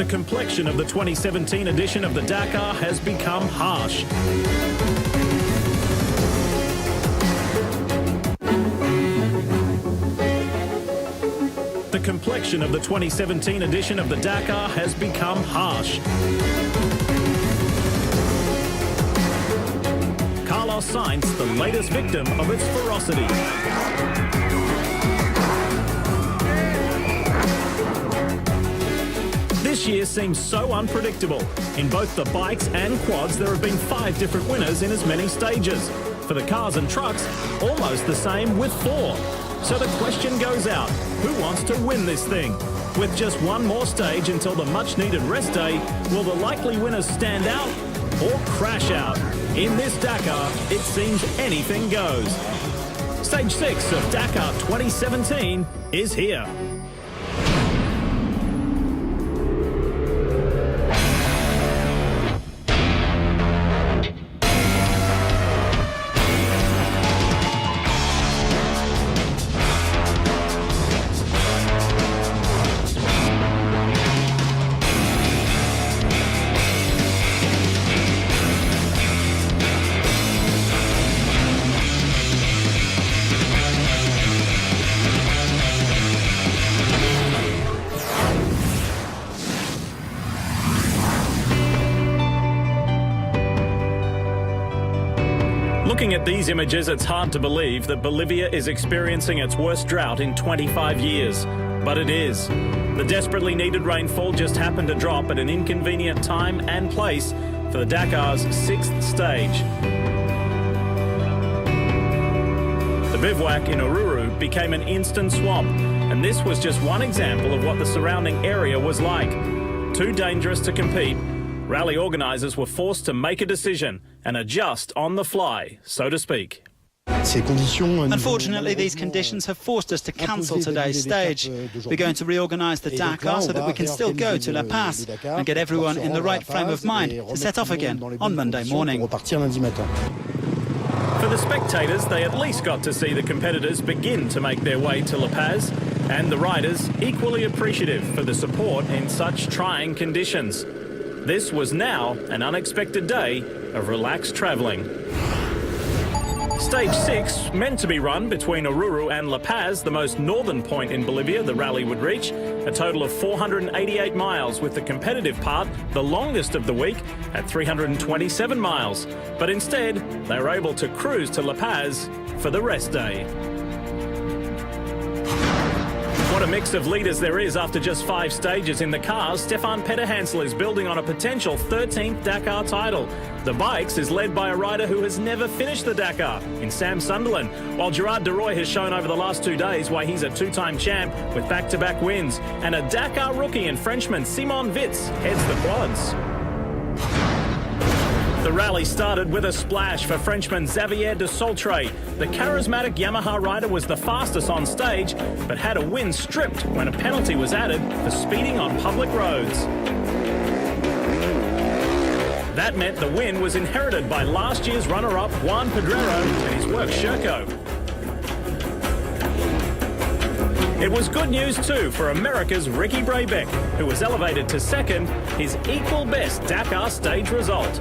complexion of the 2017 edition of the Dakar has become harsh. The complexion of the 2017 edition of the Dakar has become harsh. Carlos Sainz, the latest victim of its ferocity. This year seems so unpredictable. In both the bikes and quads, there have been 5 different winners in as many stages. For the cars and trucks, almost the same with 4. So the question goes out, who wants to win this thing? With just one more stage until the much-needed rest day, will the likely winners stand out or crash out? In this Dakar, it seems anything goes. Stage 6 of Dakar 2017 is here. Looking at these images, it's hard to believe that Bolivia is experiencing its worst drought in 25 years. But it is. The desperately needed rainfall just happened to drop at an inconvenient time and place for the Dakar's 6th stage. The bivouac in Oruro became an instant swamp, and this was just one example of what the surrounding area was like. Too dangerous to compete, rally organisers were forced to make a decision and adjust on the fly, so to speak. Unfortunately, these conditions have forced us to cancel today's stage. We're going to reorganise the Dakar so that we can still go to La Paz and get everyone in the right frame of mind to set off again on Monday morning. For the spectators, they at least got to see the competitors begin to make their way to La Paz, and the riders equally appreciative for the support in such trying conditions. This was now an unexpected day of relaxed travelling. Stage 6, meant to be run between Oruro and La Paz, the most northern point in Bolivia the rally would reach, a total of 488 miles, with the competitive part the longest of the week at 327 miles. But instead, they were able to cruise to La Paz for the rest day. What a mix of leaders there is after just 5 stages in the cars. Stefan Peterhansel is building on a potential 13th Dakar title. The bikes is led by a rider who has never finished the Dakar, in Sam Sunderland, while Gerard de Roy has shown over the last 2 days why he's a 2-time champ with back-to-back wins. And a Dakar rookie and Frenchman Simon Witz heads the quads. The rally started with a splash for Frenchman Xavier de Soltre. The charismatic Yamaha rider was the fastest on stage, but had a win stripped when a penalty was added for speeding on public roads. That meant the win was inherited by last year's runner-up Juan Pedrero and his work Sherco. It was good news too for America's Ricky Brabeck, who was elevated to second, his equal best Dakar stage result.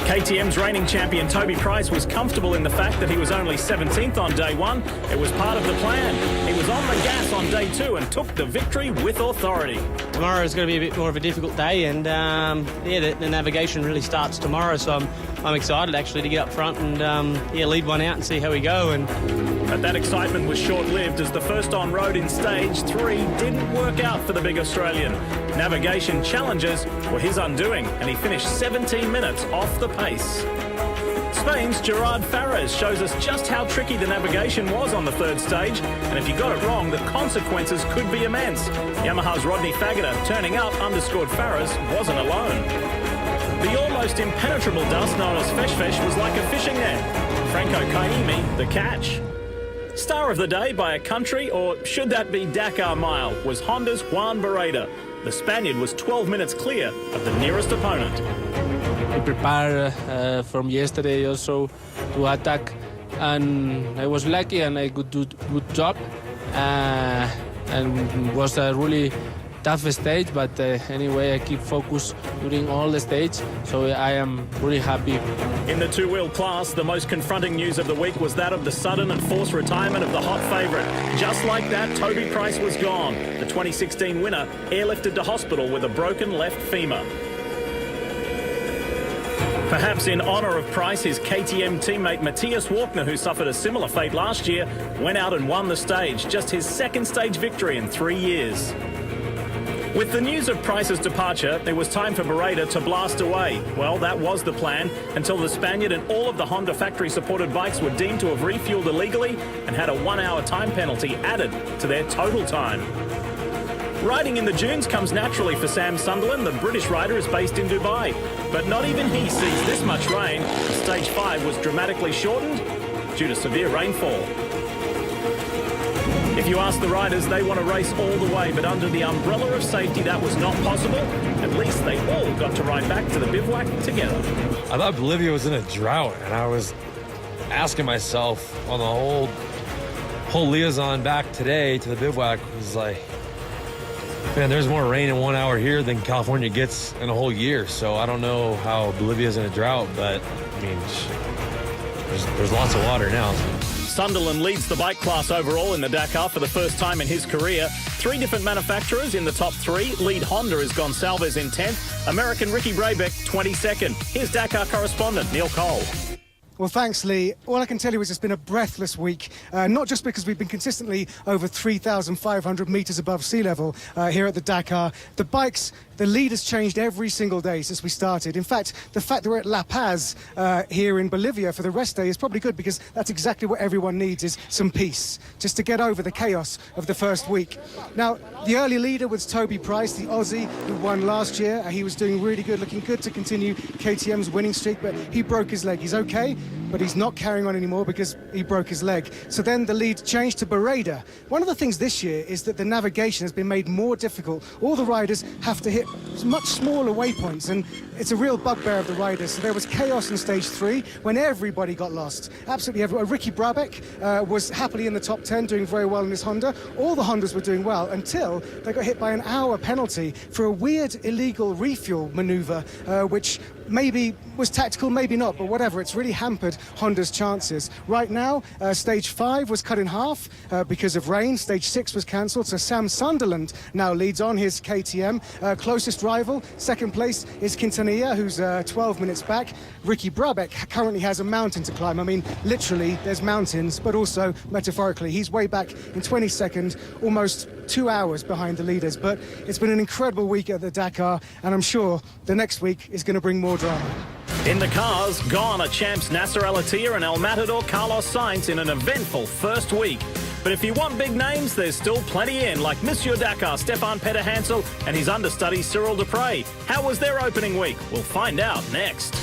KTM's reigning champion Toby Price was comfortable in the fact that he was only 17th on day 1. It was part of the plan. He was on the gas on day 2 and took the victory with authority. Tomorrow is going to be a bit more of a difficult day, and the navigation really starts tomorrow, so I'm excited actually to get up front and lead one out and see how we go. But that excitement was short-lived as the first on-road in stage 3 didn't work out for the big Australian. Navigation challenges were his undoing, and he finished 17 minutes off the pace. Spain's Gerard Farres shows us just how tricky the navigation was on the 3rd stage, and if you got it wrong, the consequences could be immense. Yamaha's Rodney Faggoter turning up underscored Farres wasn't alone. The almost impenetrable dust known as fesh was like a fishing net. Franco Kaimi, the catch. Star of the day by a country, or should that be Dakar mile, was Honda's Juan Barreda. The Spaniard was 12 minutes clear of the nearest opponent. I prepared from yesterday also to attack, and I was lucky and I could do good job. and was a really tough stage, but anyway, I keep focused during all the stage, so I am really happy. In the two-wheel class, the most confronting news of the week was that of the sudden and forced retirement of the hot favourite. Just like that, Toby Price was gone. The 2016 winner airlifted to hospital with a broken left femur. Perhaps in honour of Price, his KTM teammate Matthias Walkner, who suffered a similar fate last year, went out and won the stage, just his second stage victory in 3 years. With the news of Price's departure, it was time for Beretta to blast away. Well, that was the plan, until the Spaniard and all of the Honda factory-supported bikes were deemed to have refueled illegally and had a 1-hour time penalty added to their total time. Riding in the dunes comes naturally for Sam Sunderland. The British rider is based in Dubai. But not even he sees this much rain. Stage 5 was dramatically shortened due to severe rainfall. If you ask the riders, they want to race all the way, but under the umbrella of safety, that was not possible. At least they all got to ride back to the bivouac together. I thought Bolivia was in a drought, and I was asking myself on the whole liaison back today to the bivouac, was like, man, there's more rain in 1 hour here than California gets in a whole year. So I don't know how Bolivia's in a drought, but I mean, there's lots of water now. Sunderland leads the bike class overall in the Dakar for the first time in his career. 3 different manufacturers in the top 3. Lead Honda is Gonçalves in 10th. American Ricky Brabeck 22nd. Here's Dakar correspondent Neil Cole. Well, thanks, Lee. All I can tell you is it's been a breathless week, not just because we've been consistently over 3,500 metres above sea level here at the Dakar. The bikes, the lead has changed every single day since we started. In fact, the fact that we're at La Paz here in Bolivia for the rest day is probably good, because that's exactly what everyone needs, is some peace, just to get over the chaos of the first week. Now, the early leader was Toby Price, the Aussie who won last year. He was doing really good, looking good to continue KTM's winning streak, but he broke his leg. He's okay, but he's not carrying on anymore because he broke his leg. So then the lead changed to Beretta. One of the things this year is that the navigation has been made more difficult. All the riders have to hit much smaller waypoints, and it's a real bugbear of the riders. So there was chaos in stage 3 when everybody got lost. Absolutely everyone. Ricky Brabeck was happily in the top 10, doing very well in his Honda. All the Hondas were doing well until they got hit by an hour penalty for a weird illegal refuel maneuver, which maybe was tactical, maybe not, but whatever. It's really hampered Honda's chances. Right now, stage 5 was cut in half because of rain. Stage 6 was cancelled, so Sam Sunderland now leads on his KTM. Closest rival, second place, is Quintanilla, who's 12 minutes back. Ricky Brabeck currently has a mountain to climb. I mean, literally, there's mountains, but also metaphorically. He's way back in 22nd, almost 2 hours behind the leaders. But it's been an incredible week at the Dakar, and I'm sure the next week is going to bring more drama. In the cars, gone are champs Nasser Al-Attiyah and El Matador Carlos Sainz in an eventful first week. But if you want big names, there's still plenty in, like Monsieur Dakar, Stefan Peter Hansel, and his understudy Cyril Dupre. How was their opening week? We'll find out next.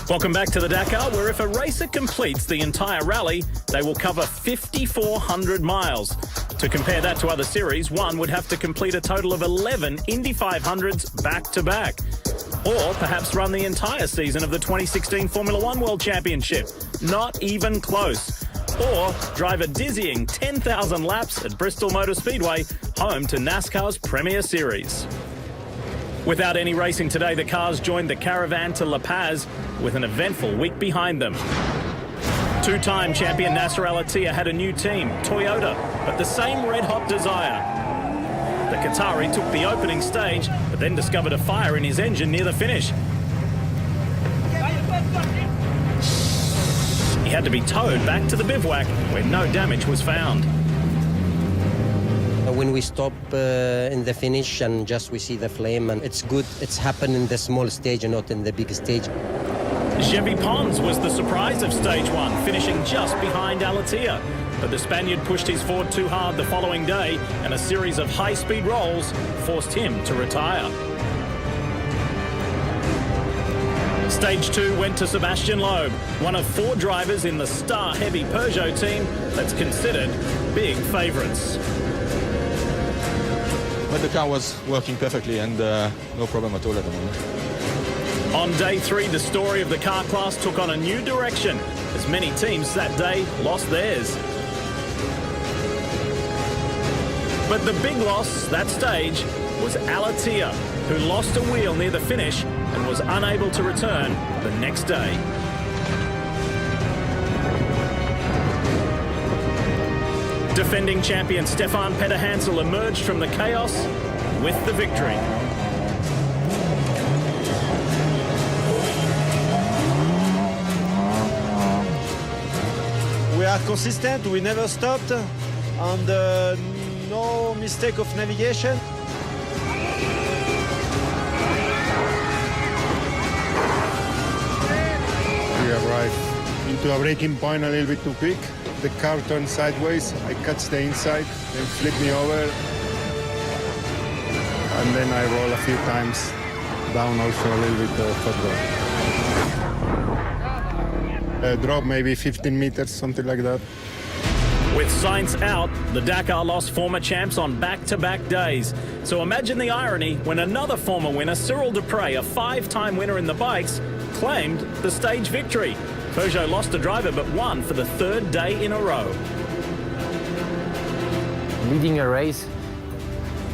Welcome back to the Dakar, where if a racer completes the entire rally, they will cover 5,400 miles. To compare that to other series, one would have to complete a total of 11 Indy 500s back-to-back. Or perhaps run the entire season of the 2016 Formula One World Championship. Not even close. Or drive a dizzying 10,000 laps at Bristol Motor Speedway, home to NASCAR's Premier Series. Without any racing today, the cars joined the caravan to La Paz with an eventful week behind them. Two-time champion Nasser Al-Attiyah had a new team, Toyota, but the same red-hot desire. The Qatari took the opening stage, but then discovered a fire in his engine near the finish. He had to be towed back to the bivouac, where no damage was found. When we stop in the finish and just we see the flame, and it's good it's happened in the small stage and not in the big stage. Xevi Pons was the surprise of stage 1, finishing just behind Al-Attiyah. But the Spaniard pushed his Ford too hard the following day, and a series of high-speed rolls forced him to retire. Stage 2 went to Sebastian Loeb, one of 4 drivers in the star-heavy Peugeot team that's considered big favourites. But the car was working perfectly and no problem at all at the moment. On day 3, the story of the car class took on a new direction as many teams that day lost theirs. But the big loss that stage was Alatia, who lost a wheel near the finish and was unable to return the next day. Defending champion Stefan Peter-Hansel emerged from the chaos with the victory. We are consistent, we never stopped, and no mistake of navigation. We arrived into a braking point a little bit too quick. The car turned sideways, I catch the inside, then flip me over, and then I roll a few times down also a little bit further. Drop maybe 15 meters, something like that. With Sainz out, the Dakar lost former champs on back-to-back days. So imagine the irony when another former winner, Cyril Dupre, a 5-time winner in the bikes, claimed the stage victory. Peugeot lost a driver but won for the 3rd day in a row. Leading a race,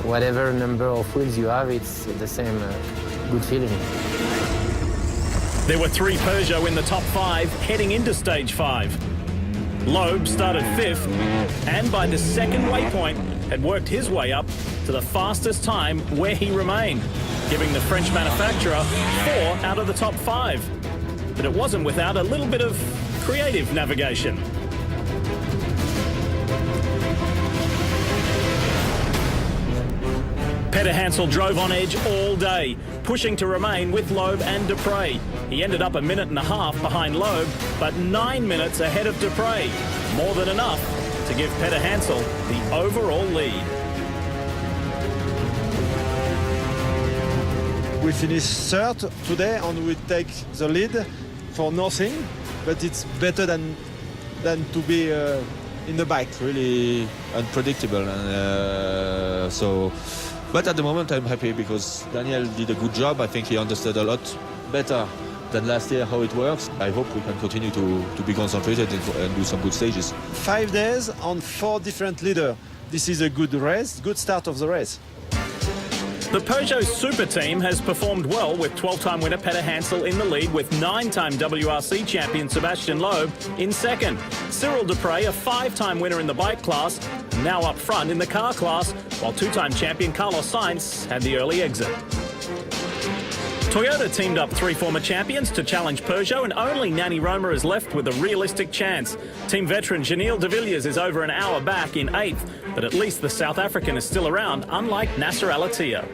whatever number of wheels you have, it's the same good feeling. There were 3 Peugeot in the top 5 heading into stage 5. Loeb started 5th and by the second waypoint had worked his way up to the fastest time where he remained, giving the French manufacturer 4 out of the top 5. But it wasn't without a little bit of creative navigation. Peter-Hansel drove on edge all day, pushing to remain with Loeb and Dupre. He ended up 1.5 minutes behind Loeb, but 9 minutes ahead of Dupre. More than enough to give Peter-Hansel the overall lead. We finished 3rd today and we take the lead for nothing, but it's better than to be in the bike. Really unpredictable, and but at the moment I'm happy because Daniel did a good job. I think he understood a lot better than last year how it works. I hope we can continue to be concentrated and do some good stages. 5 days on 4 different leaders. This is a good race, good start of the race. The Peugeot Super Team has performed well with 12-time winner Peter-Hansel in the lead with 9-time WRC champion Sebastian Loeb in second. Cyril Dupre, a 5-time winner in the bike class, now up front in the car class, while 2-time champion Carlos Sainz had the early exit. Toyota teamed up 3 former champions to challenge Peugeot, and only Nani Roma is left with a realistic chance. Team veteran Janil de Villiers is over an hour back in 8th, but at least the South African is still around, unlike Nasser Al-Attiyah.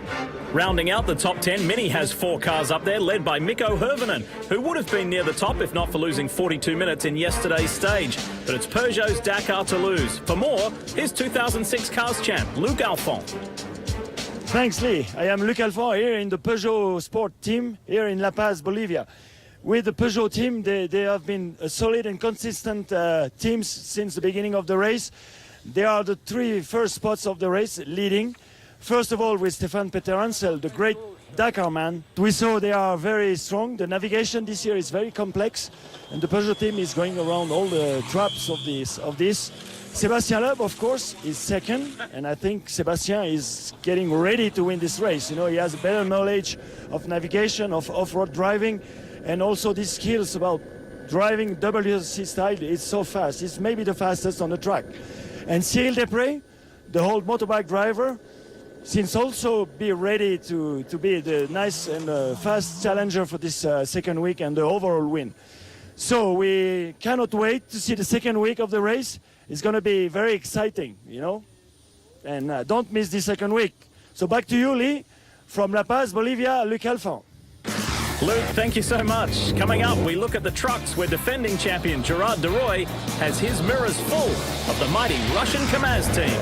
Rounding out the top 10, Mini has 4 cars up there, led by Mikko Hirvonen, who would have been near the top if not for losing 42 minutes in yesterday's stage. But it's Peugeot's Dakar to lose. For more, here's 2006 Cars champ, Luc Alphand. Thanks, Lee. I am Luc Alphand here in the Peugeot Sport team here in La Paz, Bolivia. With the Peugeot team, they have been a solid and consistent teams since the beginning of the race. They are the 3 first spots of the race, leading. First of all, with Stefan Peter-Hansel, the great Dakar man. We saw they are very strong. The navigation this year is very complex, and the Peugeot team is going around all the traps of this. Sébastien Loeb, of course, is second, and I think Sébastien is getting ready to win this race. You know, he has a better knowledge of navigation, of off-road driving, and also these skills about driving WRC style. It's so fast. It's maybe the fastest on the track. And Cyril Dupre, the whole motorbike driver, seems also be ready to be the nice and fast challenger for this second week and the overall win. So we cannot wait to see the second week of the race. It's going to be very exciting, you know, and don't miss the second week. So back to you, Lee, from La Paz, Bolivia, Luc Alphand. Luke, thank you so much. Coming up, we look at the trucks where defending champion Gerard Deroy has his mirrors full of the mighty Russian Kamaz team.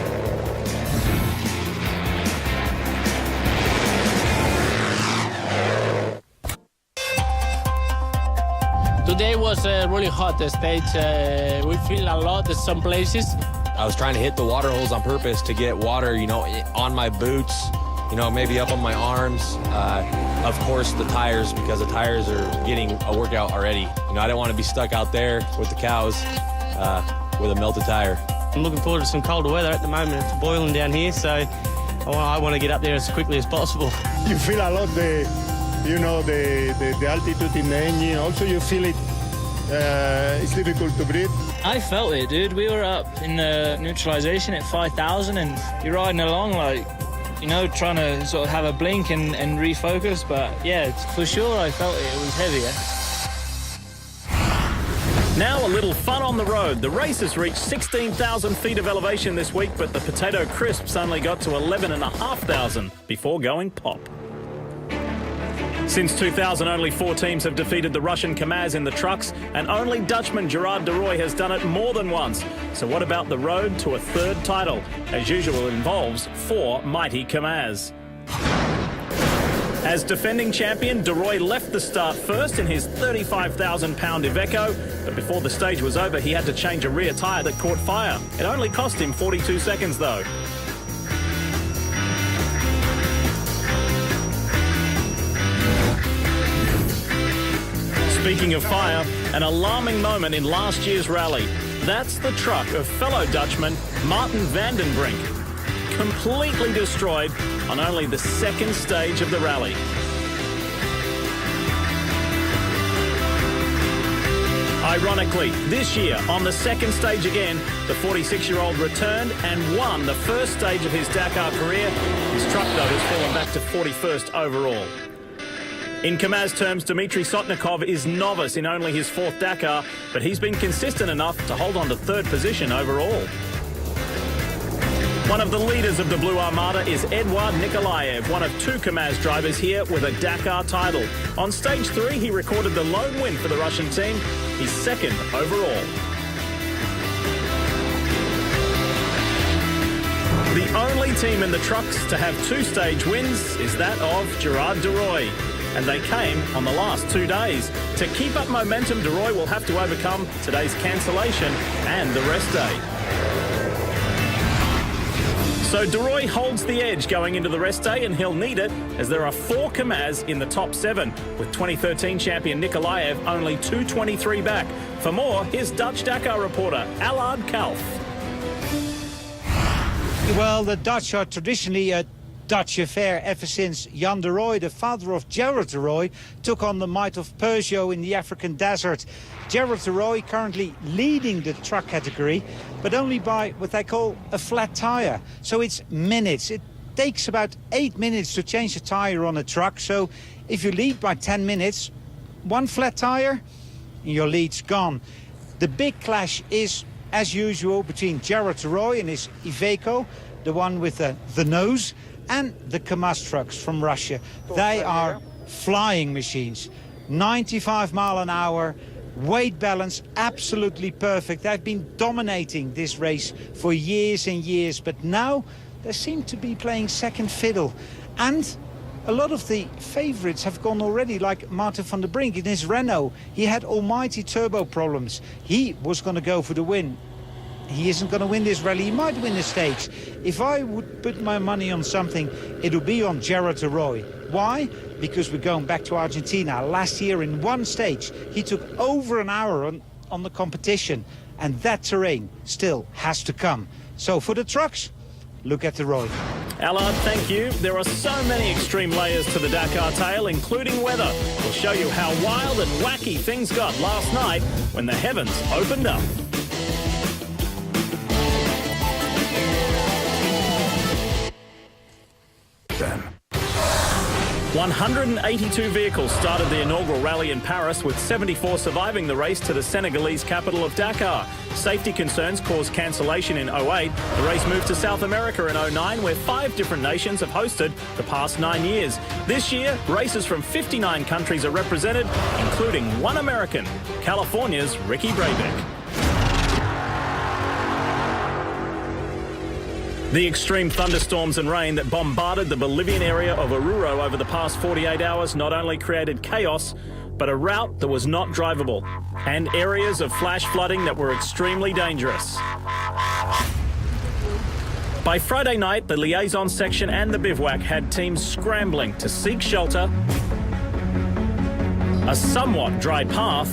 Today was a really hot stage. We feel a lot in some places. I was trying to hit the water holes on purpose to get water, you know, on my boots, you know, maybe up on my arms. of course, the tires, because the tires are getting a workout already. You know, I didn't want to be stuck out there with the cows with a melted tire. I'm looking forward to some colder weather at the moment. It's boiling down here, so I want to get up there as quickly as possible. You feel a lot the altitude in the engine. Also, you feel it. It's difficult to breathe. I felt it, dude. We were up in the neutralization at 5,000, and you're riding along like, you know, trying to sort of have a blink and refocus. But yeah, for sure, I felt it. It was heavier. Now a little fun on the road. The race has reached 16,000 feet of elevation this week, but the Potato Crisps only got to 11,500 before going pop. Since 2000, only 4 teams have defeated the Russian Kamaz in the trucks, and only Dutchman Gerard de Rooij has done it more than once. So what about the road to a third title? As usual, it involves 4 mighty Kamaz. As defending champion, de Rooij left the start first in his 35,000-pound Iveco, but before the stage was over, he had to change a rear tyre that caught fire. It only cost him 42 seconds, though. Speaking of fire, an alarming moment in last year's rally. That's the truck of fellow Dutchman Martin van den Brink, completely destroyed on only the second stage of the rally. Ironically, this year, on the second stage again, the 46-year-old returned and won the first stage of his Dakar career. His truck, though, has fallen back to 41st overall. In Kamaz terms, Dmitry Sotnikov is novice in only his 4th Dakar, but he's been consistent enough to hold on to 3rd position overall. One of the leaders of the Blue Armada is Eduard Nikolaev, one of 2 Kamaz drivers here with a Dakar title. On stage 3, he recorded the lone win for the Russian team, his 2nd overall. The only team in the trucks to have 2 stage wins is that of Gerard de Rooij. And they came on the last 2 days. To keep up momentum, de Rooij will have to overcome today's cancellation and the rest day. So de Rooij holds the edge going into the rest day, and he'll need it as there are 4 Kamaz in the top 7, with 2013 champion Nikolaev only 2:23 back. For more, here's Dutch Dakar reporter Allard Kalf. Well, the Dutch are traditionally a Dutch affair ever since Jan de Rooij, the father of Gerard de Rooij, took on the might of Peugeot in the African desert. Gerard de Rooij currently leading the truck category, but only by what they call a flat tire. So it's minutes. It takes about 8 minutes to change a tire on a truck. So if you lead by 10 minutes, 1 flat tire, your lead's gone. The big clash is, as usual, between Gerard de Rooij and his Iveco, the one with the nose, and the Kamaz trucks from Russia. They are flying machines. 95 mile an hour, weight balance absolutely perfect. They've been dominating this race for years and years, but now they seem to be playing second fiddle. And a lot of the favorites have gone already, like Martin van der Brink in his Renault. He had almighty turbo problems. He was going to go for the win. He isn't going to win this rally. He might win the stakes. If I would put my money on something, it would be on Gerard de Rooij. Why? Because we're going back to Argentina. Last year in 1 stage, he took over an hour on the competition. And that terrain still has to come. So for the trucks, look at de Rooij. Allard, thank you. There are so many extreme layers to the Dakar tale, including weather. We'll show you how wild and wacky things got last night when the heavens opened up. 182 vehicles started the inaugural rally in Paris, with 74 surviving the race to the Senegalese capital of Dakar. Safety concerns caused cancellation in 2008. The race moved to South America in 2009, where 5 different nations have hosted the past 9 years. This year, racers from 59 countries are represented, including 1 American, California's Ricky Brabeck. The extreme thunderstorms and rain that bombarded the Bolivian area of Oruro over the past 48 hours not only created chaos, but a route that was not drivable, and areas of flash flooding that were extremely dangerous. By Friday night, the liaison section and the bivouac had teams scrambling to seek shelter a somewhat dry path,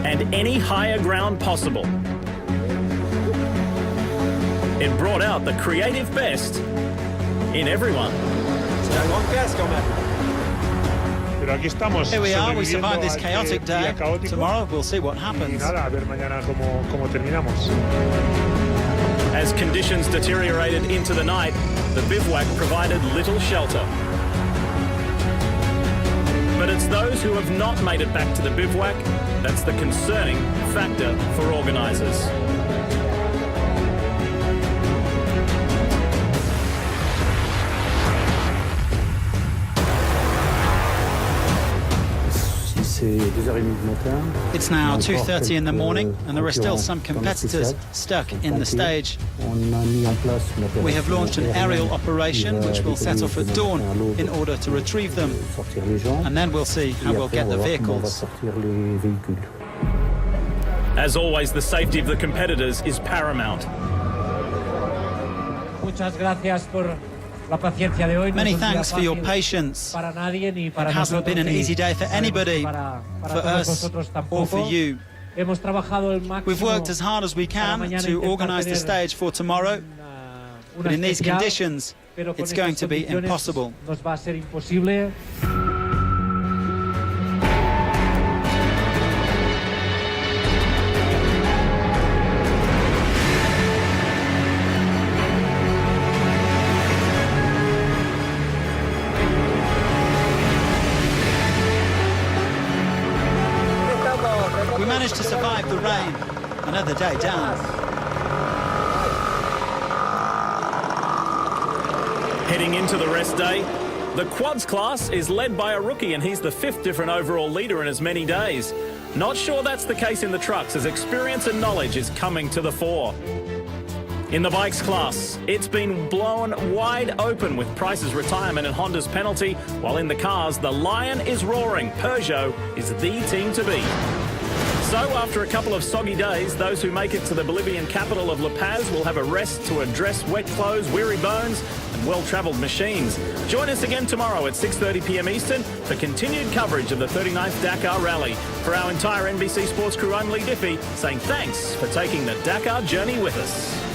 and any higher ground possible. It brought out the creative best in everyone. Here we are, we survived this chaotic day. Tomorrow we'll see what happens. As conditions deteriorated into the night, the bivouac provided little shelter. But it's those who have not made it back to the bivouac that's the concerning factor for organisers. It's now 2:30 in the morning and there are still some competitors stuck in the stage. We have launched an aerial operation which will set off at dawn in order to retrieve them. And then we'll see how we'll get the vehicles. As always, the safety of the competitors is paramount. Many thanks for your patience. It hasn't been an easy day for anybody, for us or for you. We've worked as hard as we can to organise the stage for tomorrow, but in these conditions, it's going to be impossible. We managed to survive the rain. Another day down. Heading into the rest day, the quads class is led by a rookie and he's the 5th different overall leader in as many days. Not sure that's the case in the trucks as experience and knowledge is coming to the fore. In the bikes class, it's been blown wide open with Price's retirement and Honda's penalty, while in the cars, the lion is roaring. Peugeot is the team to beat. So after a couple of soggy days, those who make it to the Bolivian capital of La Paz will have a rest to address wet clothes, weary bones and well-travelled machines. Join us again tomorrow at 6:30 p.m. Eastern for continued coverage of the 39th Dakar Rally. For our entire NBC Sports crew, I'm Lee Diffie, saying thanks for taking the Dakar journey with us.